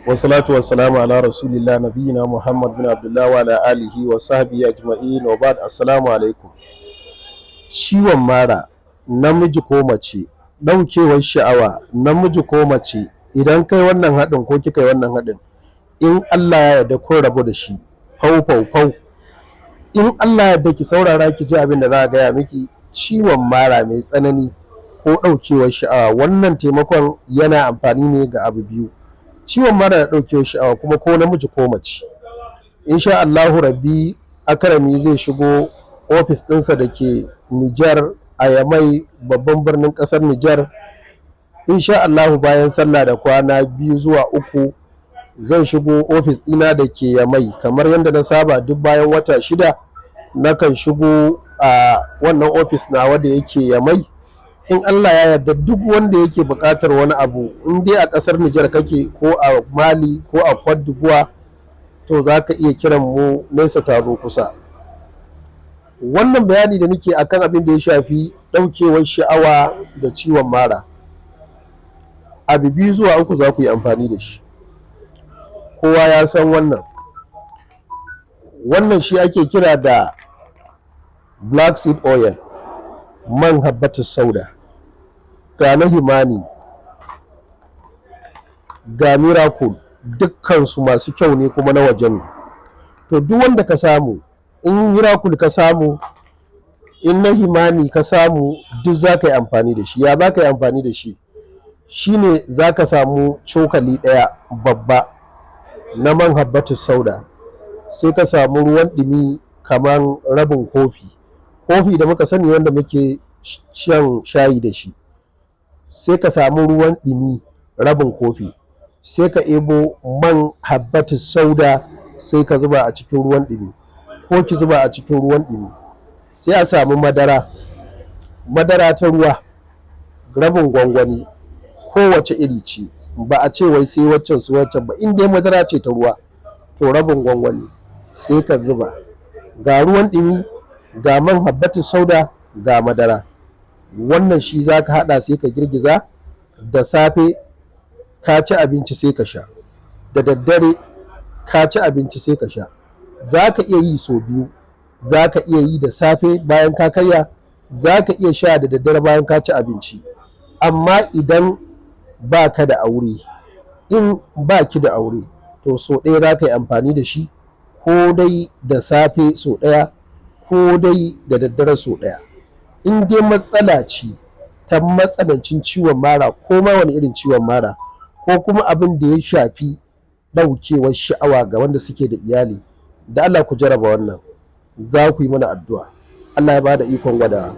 Wassalatu wassalamu ala rasulillah nabiyina Muhammad bin Abdullah wa ala alihi wa sahbihi ajma'in wa ba'd. Assalamu alaikum. Ciwon mara, namiji ko mace, daukewar sha'awa, namiji ko mace, idan kai wannan haɗin ko kika yi wannan haɗin, in Allah ya yarda kun rabu da shi fau fau fau. In Allah ya yarda ki saurara ki ji abin da za a gaya miki. Ciwon mara mai tsanani ko daukewar sha'awa, wannan taimakon yana amfani ne ga abu biyu. Ciwon mara da daukewar sha'awa kuma ko namiji ko mace, insha Allahu rabbi akarami zai shigo ofis ɗinsa da ke Nijar a Yamai, babban birnin ƙasar Nijar. Insha Allahu bayan sallah da kwana 2 zuwa 3 zai shigo ofis ɗina da ke Yamai, kamar yadda na saba duk bayan wata 6 nakan shigo a wannan ofis nawa da yake Yamai. In Allah ya yarda duk wanda yake buƙatar wani abu, in dai a ƙasar Nijar kake ko a Mali ko a Cote d'Ivoire, to za ka iya kiran mu nesa taro kusa. Wannan bayani da nake akan abin da ya shafi ɗaukewar sha'awa da ciwon mara, abu 2 zuwa 3 za ku yi amfani da shi. Kowa ya san wannan shi ake kira da black seed oil, man habbatus sauda, ga na himani, ga miracle, dukkansu masu kyau ne kuma na waje ne. To duk wanda ka samu, in miracle ka samu, in na himani ka samu, duk za ka yi amfani da shi. Ya za ka yi amfani da shi? Shine za ka samu cokali ɗaya babba na man habbatus sauda, sai ka samu ruwan ɗumi kamar rabin kofi da muka sani wanda muke shan shayi da shi. Sai ka samu ruwan ɗumi rabin kofi, sai ka ebo man habbatus sauda, sai ka zuba a cikin ruwan ɗumi ko ki zuba a cikin ruwan ɗumi. Sai a samu madara ta ruwa rabin gwangwani, kowace iri ce, ba a ce wai sai waccan su waccan ba, in dai madara ce ta ruwa to rabin gwangwani sai ka zuba, ga ruwan ɗumi, ga man habbatus sauda, ga madara. Wannan shi za ka haɗa sai ka girgiza. Da safe ka ci abinci sai ka sha, da daddare ka ci abinci sai ka sha. Za ka iya yi sau 2, za ka iya yi da safe bayan ka karya, za ka iya sha da daddare bayan ka ci abinci. Amma idan ba ka da aure, in ba ki da aure, to sau 1 za ka yi amfani da shi, ko dai da safe sau 1 ko dai da daddare sau 1. In dai matsala ce ta matsanancin ciwon mara ko ma wani irin ciwon mara, ko kuma abin da ya shafi ɗaukewar sha'awa ga wanda suke da iyali, da Allah ku jaraba wannan, za ku yi mana addu'a. Allah ya bada ikon gwadawa.